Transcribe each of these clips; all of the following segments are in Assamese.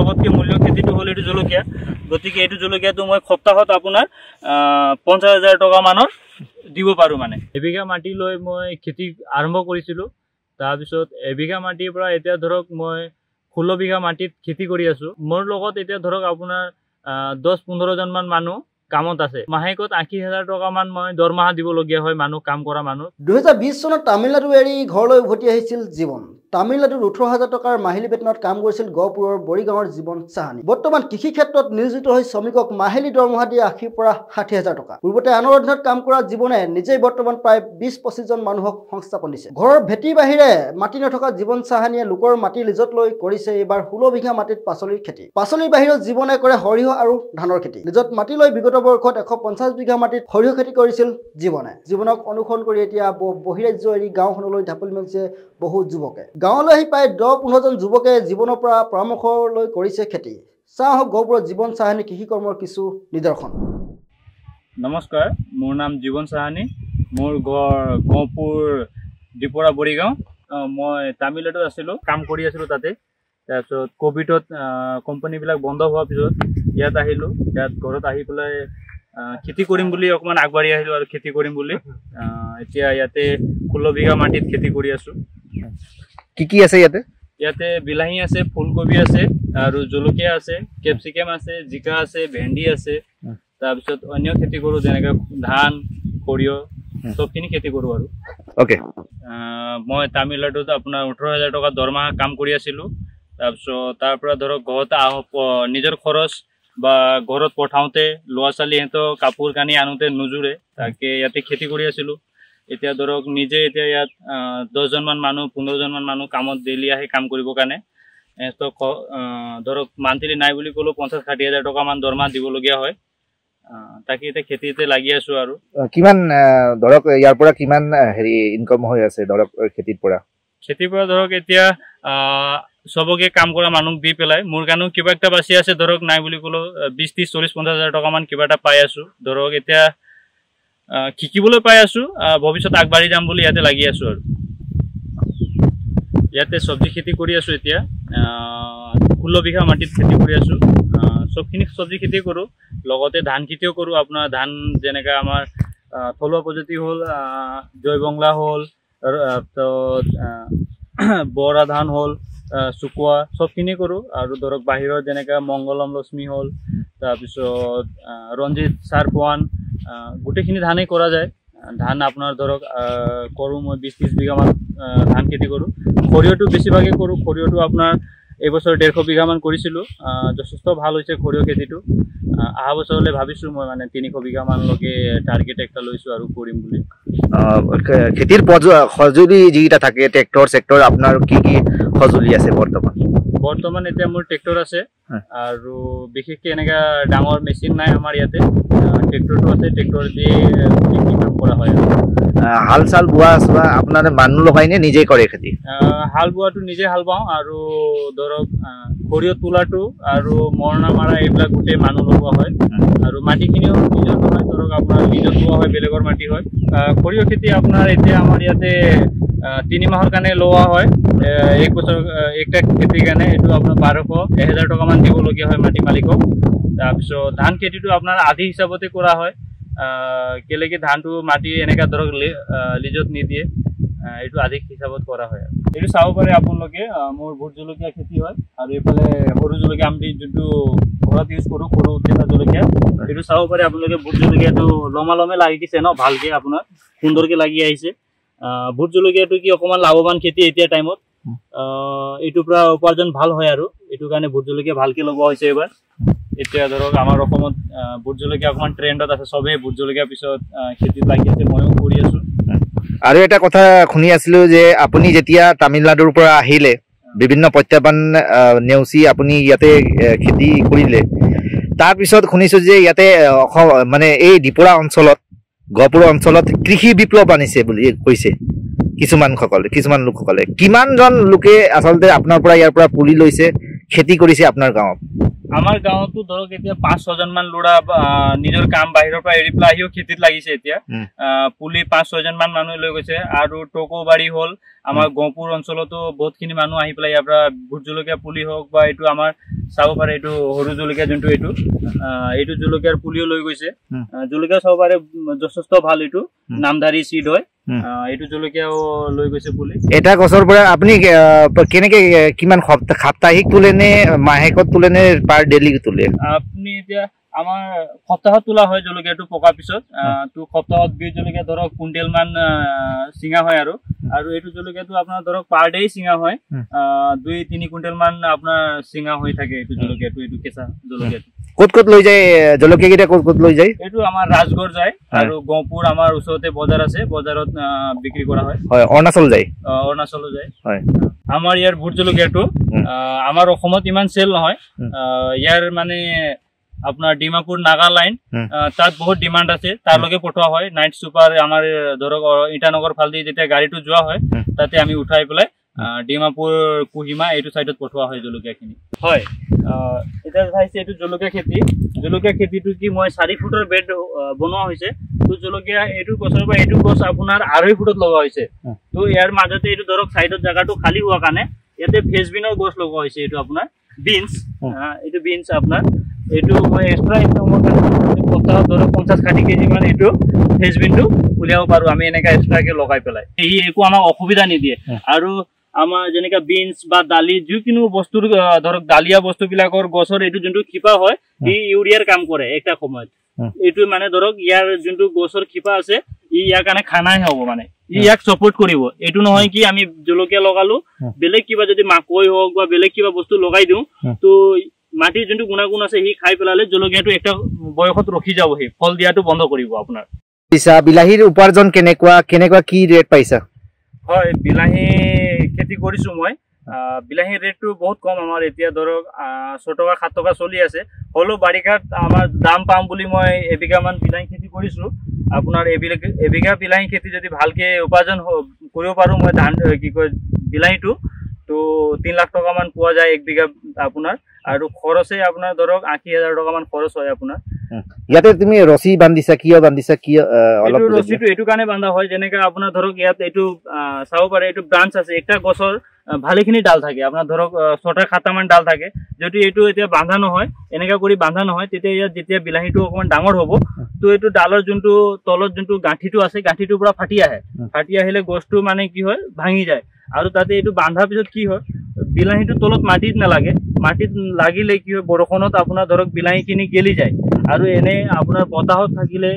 জগতকে মূল্য খেতিটো হ'ল এইটো জলকীয়া গতিকে এইটো জলকীয়াটো মই সপ্তাহত আপোনাৰ 50,000 টকা মানৰ দিব পাৰো মানে এবিঘা মাটি লৈ মই খেতি আৰম্ভ কৰিছিলো তাৰপিছত এবিঘা মাটিৰ পৰা এতিয়া ধৰক মই 16 বিঘা মাটিত খেতি কৰি আছো মোৰ লগত এতিয়া ধৰক আপোনাৰ 10-15 জন মান মানুহ কামত আছে মাহেকত 80,000 টকা মান মই দৰমহা দিবলগীয়া হয় মানুহ কাম কৰা মানুহ 2020 চনত তামিলনাডু এৰি ঘৰলৈ উভতি আহিছিল জীৱন তামিলনাডুৰ 18,000 টকাৰ মাহিলী বেতনত কাম কৰিছিল গহপুৰৰ বৰিগাঁৱৰ জীৱন চাহানী বৰ্তমান কৃষি ক্ষেত্ৰত নিয়োজিত হৈ শ্ৰমিকক মাহিলী দৰমহা দিয়ে 80 পৰা 60,000 টকা পূৰ্বতে আনৰ অধীনত কাম কৰা জীৱনে নিজেই বৰ্তমান প্ৰায় 20-25 জন মানুহক সংস্থাপন দিছে ঘৰৰ ভেটি বাহিৰে মাটি নথকা জীৱন চাহানীয়ে লোকৰ মাটি লিজত লৈ কৰিছে এইবাৰ 16 বিঘা মাটিত পাচলিৰ খেতি পাচলিৰ বাহিৰত জীৱনে কৰে সৰিয়হ আৰু ধানৰ খেতি লিজত মাটি লৈ বিগত বৰ্ষত 150 বিঘা মাটিত সৰিয়হ খেতি কৰিছিল জীৱনক অনুসৰণ কৰি এতিয়া বহিৰাজ্য এৰি গাঁওখনলৈ ঢাপলি মেলিছে বহু যুৱকে গাঁৱলৈ আহি প্ৰায় 10-15 জন যুৱকে জীৱনৰ পৰা পৰামৰ্শ লৈ কৰিছে খেতি চাহক গহপুৰৰ জীৱন চাহানী কৃষি কৰ্মৰ কিছু নিদৰ্শন নমস্কাৰ মোৰ নাম জীৱন চাহানী মোৰ ঘৰ গহপুৰ ডিপৰা বৰিগাঁও মই তামিলনাডুত আছিলো কাম কৰি আছিলো তাতে তাৰপিছত কোভিডত কোম্পানীবিলাক বন্ধ হোৱাৰ পিছত ইয়াত আহিলো ইয়াত ঘৰত আহি পেলাই খেতি কৰিম বুলি অকমান আগবাঢ়ি আহিলো আৰু খেতি কৰিম বুলি এতিয়া ইয়াতে 16 বিঘা মাটিত খেতি কৰি আছো কি আছে ইয়াতে বিলাহী আছে ফুলকবি আছে আৰু জলকীয়া আছে কেপচিকাম আছে জিকা আছে ভেন্দি আছে তাৰপিছত অন্য খেতি কৰো যেনেকৈ ধান সৰিয়হ সবখিনি খেতি কৰো আৰু ওকে মই তামিলনাডুত আপোনাৰ 18,000 টকা দৰমহা কাম কৰি আছিলো তাৰপিছত তাৰ পৰা ধৰক ঘৰত নিজৰ খৰচ বা ঘৰত পঠাওঁতে ল'ৰা ছোৱালী সিহঁতক কাপোৰ কানি আনোতে নুজুৰে তাকে ইয়াতে খেতি কৰি আছিলো এতিয়া ধৰক নিজে এতিয়া ইয়াত 10 জন মান মানুহ 15 জন মান মানুহ কামত ডেইলি আহে কাম কৰিবৰ কাৰণে তো ধৰক মান্থলি নাই বুলি ক'লেও 50-60,000 টকা মান দৰমহা দিবলগীয়া হয় তাকে এতিয়া খেতিতে লাগি আছো আৰু কিমান ধৰক ইয়াৰ পৰা কিমান হেৰি ইনকাম হৈ আছে ধৰক খেতিৰ পৰা ধৰক এতিয়া সবকে কাম কৰা মানুহ দি পেলাই মোৰ কাৰণেও কিবা একটা বাচি আছে ধৰক নাই বুলি ক'লেও 20-30-40-50,000 টকা মান কিবা এটা পাই আছো ধৰক এতিয়া শিকিবলৈ পাই আছো ভৱিষ্যত আগবাঢ়ি যাম বুলি ইয়াতে লাগি আছো আৰু ইয়াতে সবজি খেতি কৰি আছো এতিয়া 16 বিঘা মাটিত খেতি কৰি আছো সবখিনি সবজি খেতি কৰো লগতে ধান খেতিও কৰো আপোনাৰ ধান যেনেকা আমাৰ থলুৱা পদ্ধতি হ'ল জয়বংলা হ'ল তো বৰা ধান হ'ল চুকুৱা সবখিনি কৰো আৰু ধৰক বাহিৰৰ যেনেকা মংগলম লক্ষ্মী হ'ল তাৰপিছত ৰঞ্জিত চাৰপোৱান গোটেইখিনি ধানেই কৰা যায় ধান আপোনাৰ ধৰক কৰো মই 20-30 বিঘা মান ধান খেতি কৰো সৰিয়হটো বেছিভাগে কৰো সৰিয়হটো আপোনাৰ এইবছৰ 150 বিঘা মান কৰিছিলো যথেষ্ট ভাল হৈছে সৰিয়হ খেতিটো অহা বছৰলৈ ভাবিছো মই মানে 300 বিঘা মানলৈকে টাৰ্গেট একটা লৈছো আৰু কৰিম বুলি খেতিৰ সঁজুলি যিটা থাকে ট্ৰেক্টৰ সেক্টৰ আপোনাৰ কি সঁজুলি আছে বৰ্তমান এতিয়া মোৰ ট্ৰেক্টৰ আছে আৰু বিশেষকৈ এনেকা ডাঙৰ মেচিন নাই আমাৰ ইয়াতে ট্ৰেক্টৰটো আছে ট্ৰেক্টৰ দিয়ে কাম কৰা হয় হাল চাল বোৱা আপোনাৰ মানুহ লগাই নে নিজে কৰে খেতি হাল বোৱাটো নিজে হাল বাওঁ আৰু ধৰক সৰিয়হ তোলাটো আৰু মৰণা মাৰা এইবিলাক গোটেই মানুহ লগোৱা হয় আৰু মাটিখিনিও নিজৰ নহয় ধৰক আপোনাৰ নিজৰ লোৱা হয় বেলেগৰ মাটি হয় সৰিয়হ খেতি আপোনাৰ এতিয়া আমাৰ ইয়াতে 3 মাহৰ কাৰণে লোৱা হয় এক বছৰ একটা খেতিৰ কাৰণে এইটো আপোনাৰ 1200-1000 টকা মান দিবলগীয়া হয় মাটি মালিকক তাৰপিছত ধান খেতিটো আপোনাৰ আধি হিচাপতে কৰা হয় কেলেকি ধানটো মাটি এনেকা ধৰক লিজত নিদিয়ে এইটো আধি হিচাপত কৰা হয় এইটো চাব পাৰে আপোনালোকে মোৰ ভোট জলকীয়া খেতি হয় আৰু এইফালে সৰু জলকীয়া আমি যোনটো ঘৰত ইউজ কৰো সৰু কেঁচা জলকীয়া এইটো চাব পাৰে আপোনালোকে ভোট জলকীয়াটো লমে লাগিছে ন ভালকে আপোনাৰ সুন্দৰকে লাগি আহিছে ভোট জলকীয়াটো কি অকমান লাভৱান খেতি এতিয়া টাইমত এইটো পৰা উপাৰ্জন ভাল হয় আৰু এইটো কাৰণে ভোট জলকীয়া ভালকে লগোৱা হৈছে এবাৰ এতিয়া ধৰক আমাৰ অসমত ভোট জলকীয়া অকমান ট্ৰেণ্ডত আছে সবে ভোট জলকীয়া পিছত খেতিত লাগি আছে ময়ো কৰি আছো আৰু এটা কথা শুনি আছিলো যে আপুনি যেতিয়া তামিলনাডুৰ পৰা আহিলে বিভিন্ন প্ৰত্যাহ্বান নেওচি আপুনি ইয়াতে খেতি কৰিলে তাৰ পিছত শুনিছো যে ইয়াতে মানে এই ডিপৰা অঞ্চলত গহপুৰ অঞ্চলত কৃষি বিপ্লৱ আনিছে বুলি কৈছে কিছুমান লোকসকলে কিমানজন লোকে আচলতে আপোনাৰ পৰা ইয়াৰ পৰা পুলি লৈছে খেতি কৰিছে আপোনাৰ গাঁৱত আমাৰ গাঁৱতো ধৰক এতিয়া 5-6 জন মান ল'ৰা নিজৰ কাম বাহিৰৰ পৰা এৰি পেলাই আহিও খেতিত লাগিছে এতিয়া পুলি 5-6 জন মান মানুহ লৈ গৈছে আৰু টকোবাৰী হ'ল আমাৰ গহপুৰ অঞ্চলতো বহুতখিনি মানুহ আহি পেলাই ইয়াৰ পৰা ভোট জলকীয়া পুলি হওক বা এইটো আমাৰ চাব পাৰে এইটো সৰু জলকীয়া যোনটো এইটো জলকীয়াৰ পুলিও লৈ গৈছে জলকীয়া চাব পাৰে যথেষ্ট ভাল এইটো নামধাৰী চিড হয় এইটো জলকীয়াও লৈ গৈছে পুলি এটা গছৰ পৰা আপুনি কেনেকে কিমান সাপ্তাহিক তোলে নে মাহেকত তোলে নে পাৰ ডেইলি তোলে আপুনি এতিয়া আমাৰ সপ্তাহত তোলা হয় জলকীয়াটো পকাৰ পিছত তো সপ্তাহত বীজ জলকীয়া ধৰক কুইণ্টেল মান চিঙা হয় আৰু এইটো জলকীয়াটো আপোনাৰ ধৰক পাৰ ডে চিঙা হয় 2-3 কুইণ্টেল মান আপোনাৰ চিঙা হৈ থাকে এইটো জলকীয়াটো এইটো কেঁচা জলকীয়াটো ক'ত ক'ত লৈ যায় জলকীয়া কেইটা ক'ত ক'ত লৈ যায় এইটো আমাৰ ৰাজগড় যায় আৰু গহপুৰ আমাৰ ওচৰতে বজাৰ আছে বজাৰত বিক্ৰী কৰা হয় অৰুণাচল যায় অৰুণাচলো যায় আমাৰ ইয়াৰ ভোট জলকীয়াটো আমাৰ অসমত ইমান চেল নহয় ইয়াৰ মানে আপোনাৰ ডিমাপুৰ নাগালাইন তাত বহুত ডিমান্ড আছে তাৰ লগে পঠোৱা হয় নাইট সুপাৰ আমাৰ ধৰক ইটানগৰ ফালদি যেতিয়া গাড়ীটো যোৱা হয় তাতে আমি উঠাই পেলাই ডিমাপুৰ কুহিমা এইটো সাইডত পঠোৱা হয় জলকীয়াখিনি হয় এটা চাইছে এইটো জলকীয়া খেতিটো কি মই 4 ফুটৰ বেড বনোৱা হৈছে তো জলকীয়া এইটো গছৰ পৰা এইটো গছ আপোনাৰ 2.5 ফুটত লগা হৈছে তো ইয়াৰ মাজতে এইটো ধৰক সাইডত জায়গাটো খালি হোৱা কাৰণে ইয়াতে ফেজবিনৰ গছ লগা হৈছে এইটো আপোনাৰ বিনছ আপোনাৰ এইটো মই এক্সট্ৰা ইনকামৰ কাৰণে সপ্তাহত ধৰক 50-60 কেজি মান এইটো ফেজবিনটো উলিয়াব পাৰো আমি এনেকা এক্সট্ৰাকে লগাই পেলাই এই একো আমাক অসুবিধা নিদিয়ে আৰু আমাৰ যেনেকা বিনছ বা দালি যিকোনো বস্তুৰ ধৰক দালিয়া বস্তুবিলাকৰ গছৰ এইটো যোনটো খিপা হয় ই ইউৰিয়াৰ কাম কৰে একটা সময়ত এইটো মানে ধৰক ইয়াৰ যোনটো গছৰ খিপা আছে ই ইয়াৰ কাৰণে খানাই হ'ব মানে ই ইয়াক সাপোৰ্ট কৰিব এইটো নহয় কি আমি জলকীয়া লগালো বেলেগ কিবা যদি মাকৈ হওক বা বেলেগ কিবা বস্তু লগাই দিওঁ তো মাটিৰ যোনটো গুণাগুণ আছে সি খাই পেলালে জলকীয়াটো একটা বয়সত ৰখি যাব সি ফল দিয়াটো বন্ধ কৰিব আপোনাৰ বিলাহীৰ উপাৰ্জন কেনেকুৱা কি ৰেট পাইছা হয় বিলাহী খেতি কৰিছো মই বিলাহীৰ ৰেটটো বহুত কম আমাৰ এতিয়া ধৰক 6 টকা 7 টকা চলি আছে হলো বাৰিকাত আমাৰ দাম পাম বুলি মই এবিঘা মান বিলাহী খেতি কৰিছো আপোনাৰ এবিঘা বিলাহী খেতি যদি ভালকে উপাৰ্জন কৰিব পাৰো মই ধান কি কয় বিলাহীটো তো 3 লাখ টকা মান পোৱা যায় এক বিঘা আপোনাৰ আৰু খৰচে আপোনাৰ ধৰক 80,000 টকা মান খৰচ হয় আপোনাৰ ইয়াতে তুমি ৰছী বান্ধিছা কিয় অলপ ৰছীটো এইটো কাৰণে বান্ধা হয় যেনেকা আপোনাৰ ধৰক ইয়াত এইটো চাব পাৰে এইটো ব্ৰাঞ্চ আছে একটা গছৰ ভালেখিনি ডাল থাকে আপোনাৰ ধৰক 6-7 মান ডাল থাকে যদি এইটো এতিয়া বান্ধা নহয় এনেকা কৰি বান্ধা নহয় তেতিয়া ইয়াত যেতিয়া বিলাহীটো অকমান ডাঙৰ হ'ব তো এইটো ডালৰ যোনটো তলত যোনটো গাঁঠিটো আছে গাঁঠিটোৰ পৰা ফাটি আহিলে গছটো মানে কি হয় ভাঙি যায় আৰু তাতে এইটো বান্ধাৰ পিছত কি হয় বিলাহীটো তলত মাটিত নালাগে মাটিত লাগিলে কি হয় বৰষুণত আপোনাৰ ধৰক বিলাহীখিনি গেলি যায় আৰু এনে আপোনাৰ বতাহত থাকিলে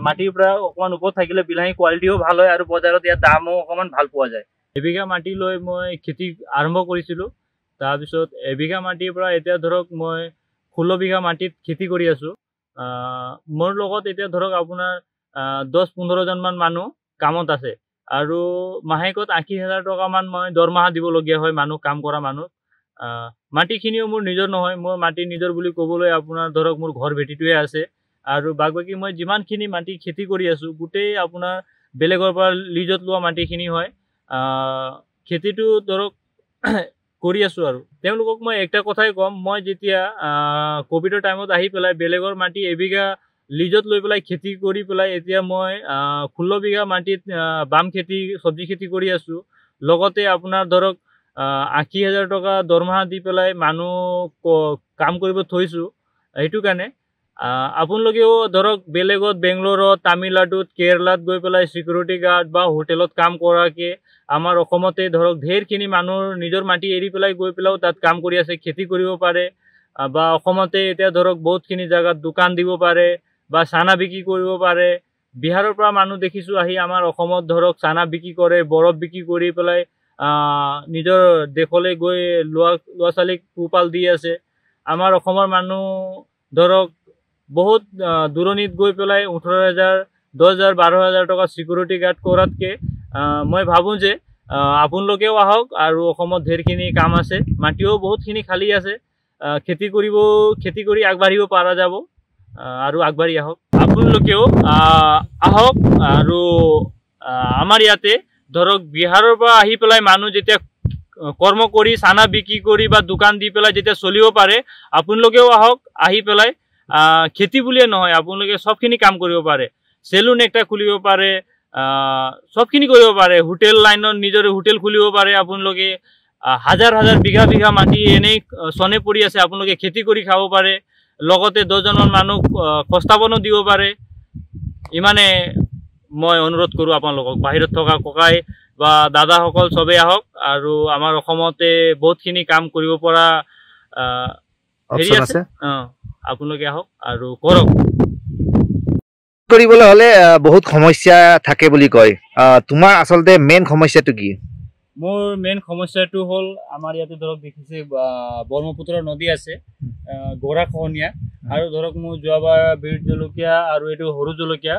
মাটিৰ পৰা অকমান ওপৰত থাকিলে বিলাহী কোৱালিটিও ভাল হয় আৰু বজাৰত ইয়াৰ দামো অকমান ভাল পোৱা যায় এবিঘা মাটি লৈ মই খেতি আৰম্ভ কৰিছিলো তাৰপিছত এবিঘা মাটিৰ পৰা এতিয়া ধৰক মই 16 বিঘা মাটিত খেতি কৰি আছো মোৰ লগত এতিয়া ধৰক আপোনাৰ 10-15 জন মান মানুহ কামত আছে আৰু মাহেকত 80,000 টকা মান মই দৰমহা দিবলগীয়া হয় মানুহ কাম কৰা মানুহ মাটিখিনিও মোৰ নিজৰ নহয় মই মাটি নিজৰ বুলি ক'বলৈ আপোনাৰ ধৰক মোৰ ঘৰ ভেটিটোৱে আছে আৰু বাকী মই যিমানখিনি মাটি খেতি কৰি আছো গোটেই আপোনাৰ বেলেগৰ পৰা লিজত লোৱা মাটিখিনি হয় খেতিটো ধৰক কৰি আছো আৰু তেওঁলোকক মই একটা কথাই কম মই যেতিয়া কোভিডৰ টাইমত আহি পেলাই বেলেগৰ মাটি এবিঘা লিজত লৈ পেলাই খেতি কৰি পেলাই এতিয়া মই 16 বিঘা মাটিত বাম খেতি চব্জি খেতি কৰি আছো লগতে আপোনাৰ ধৰক 80,000 টকা দৰমহা দি পেলাই মানুহ কাম কৰিব থৈছো এইটো কাৰণে আপোনালোকেও ধৰক বেলেগত বেংগলোৰত তামিলনাডুত কেৰালাত গৈ পেলাই সিকিউৰিটি গাৰ্ড বা হোটেলত কাম কৰাকে আমাৰ অসমতে ধৰক ঢেৰখিনি মানুহ নিজৰ মাটি এৰি পেলাই গৈ পেলাও তাত কাম কৰি আছে খেতি কৰিব পাৰে বা অসমতে এতিয়া ধৰক বহুতখিনি জায়গাত দোকান দিব পাৰে বা চানা বিক্ৰী কৰিব পাৰে বিহাৰৰ পৰা মানুহ দেখিছো আহি আমাৰ অসমত ধৰক চানা বিক্ৰী কৰে বৰফ বিক্ৰী কৰি পেলাই নিজৰ দেশলৈ গৈ লোৱা ছোৱালীক পোহপাল দি আছে আমাৰ অসমৰ মানুহ ধৰক বহুত দূৰণিত গৈ পেলাই 18,000 10,000 12,000 টকা সিকিউৰিটি গাৰ্ড কৰাতকে মই ভাবো যে আপোনালোকেও আহক আৰু অসমত ঢেৰখিনি কাম আছে মাটিও বহুতখিনি খালী আছে খেতি কৰি আগবাঢ়িব পৰা যাব আৰু আগবাঢ়ি আহক আপোনালোকেও আহক আৰু আমাৰ ইয়াতে ধৰক বিহাৰৰ পৰা আহি পেলাই মানুহ যেতিয়া কৰ্ম কৰি চানা বিক্ৰী কৰি বা দোকান দি পেলাই যেতিয়া চলিব পাৰে আপোনালোকেও আহক আহি পেলাই খেতি বুলিয়ে নহয় আপোনালোকে সবখিনি কাম কৰিব পাৰে সেলুন একটা খুলিব পাৰে সবখিনি কৰিব পাৰে হোটেল লাইনত নিজৰ হোটেল খুলিব পাৰে আপোনালোকে হাজাৰ হাজাৰ বিঘা বিঘা মাটি এনেই চনে পৰি আছে, আপোনালোকে খেতি কৰি খাব পাৰে, লগতে 10জনমান মানুহ সংস্থাপনো দিব পাৰে। ইমানে মই অনুৰোধ কৰোঁ আপোনালোকক, বাহিৰত থকা ককাই বা দাদাসকল চবেই আহক, আৰু আমাৰ অসমতে বহুতখিনি কাম কৰিব পৰা হেৰি আছে, আপোনালোকে আহক আৰু কৰক। কৰিবলৈ হ'লে বহুত সমস্যা থাকে বুলি কয়, তোমাৰ আচলতে মেইন সমস্যাটো কি? মোৰ মেইন সমস্যাটো হ'ল আমাৰ ইয়াতে ধৰক দেখিছে ব্ৰহ্মপুত্ৰ নদী আছে, গৰাখহনীয়া, আৰু ধৰক মোৰ যোৱাবাৰ বিট জলকীয়া আৰু এইটো সৰু জলকীয়া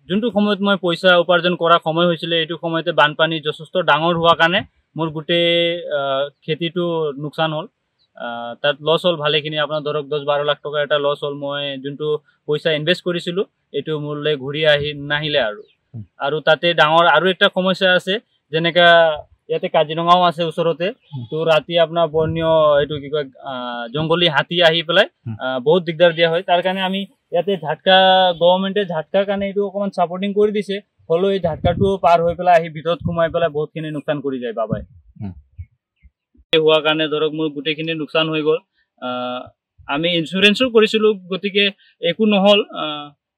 যোনটো সময়ত মই পইচা উপাৰ্জন কৰা সময় হৈছিলে, এইটো সময়তে বানপানী যথেষ্ট ডাঙৰ হোৱাৰ কাৰণে মোৰ গোটেই খেতিটো লোকচান হ'ল। তাত লছ হ'ল ভালেখিনি, আপোনাৰ ধৰক 10-12 লাখ টকা এটা লছ হ'ল। মই যোনটো পইচা ইনভেষ্ট কৰিছিলোঁ এইটো মোলৈ ঘূৰি নাহিলে। আৰু তাতে ডাঙৰ আৰু এটা সমস্যা আছে, যেনেকা ইয়াতে কাজিৰঙাও আছে ওচৰতে, তো ৰাতি আপোনাৰ বন্য এইটো কি কয় জংঘলী হাতী আহি পেলাই বহুত দিগদাৰ দিয়া হয়। তাৰ কাৰণে আমি ইয়াতে ঝাটকা গভৰ্ণমেণ্টে ঝাটকাৰ কাৰণে এইটো অকণমান ছাপৰ্টিং কৰি দিছে, হ'লেও এই ঝাটকাটো পাৰ হৈ পেলাই আহি ভিতৰত সোমাই পেলাই বহুতখিনি লোকচান কৰি যায় বাবাই। হোৱাৰ কাৰণে ধৰক মোৰ গোটেইখিনি লোকচান হৈ গ'ল। আমি ইঞ্চুৰেঞ্চো কৰিছিলোঁ, গতিকে একো নহ'ল।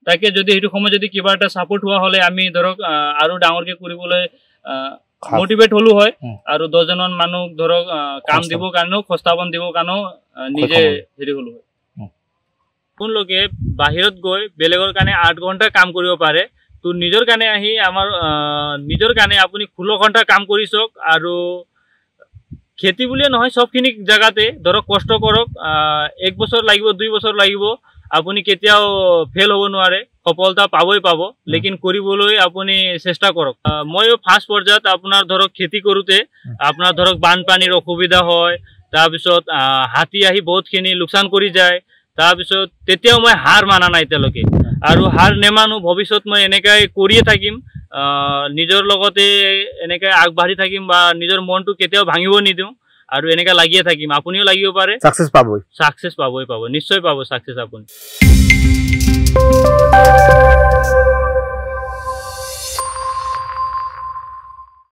তাকে যদি সেইটো সময়ত যদি কিবা এটা ছাপৰ্ট হোৱা হ'লে আমি ধৰক আৰু ডাঙৰকৈ কৰিবলৈ মটিভেট হ'লো হয়, আৰু 10জনমান মানুহ ধৰক কাম দিবৰ কাৰণেও, সংস্থাপন দিবৰ কাৰণেও নিজে হেৰি হ'লো হয়। আপোনালোকে বাহিৰত গৈ বেলেগৰ কাৰণে 8 ঘণ্টা কাম কৰিব পাৰে, তো নিজৰ কাৰণে আহি আমাৰ নিজৰ কাৰণে আপুনি 16 ঘণ্টা কাম কৰি চাওক। আৰু খেতি বুলিয়ে নহয়, চবখিনি জেগাতে ধৰক কষ্ট কৰক, 1 বছৰ লাগিব, 2 বছৰ লাগিব, আপুনি কেতিয়াও ফেল হ'ব নোৱাৰে, সফলতা পাবই পাব, লেকিন কৰিবলৈ আপুনি চেষ্টা কৰক। ময়ো ফাৰ্ষ্ট পৰ্যায়ত আপোনাৰ ধৰক খেতি কৰোঁতে আপোনাৰ ধৰক বানপানীৰ অসুবিধা হয়, তাৰপিছত হাতী আহি বহুতখিনি লোকচান কৰি যায়, তাৰপিছত তেতিয়াও মই হাৰ মানা নাই এতিয়ালৈকে, আৰু হাৰ নেমানো। ভৱিষ্যত মই এনেকৈ কৰিয়ে থাকিম, নিজৰ লগতে এনেকৈ আগবাঢ়ি থাকিম, বা নিজৰ মনটো কেতিয়াও ভাঙিব নিদিওঁ, আৰু এনেকৈ লাগিয়ে থাকিম। আপুনিও লাগিব পাৰে, ছাকচেছ পাবই, নিশ্চয় পাব ছাকচেছ আপুনি।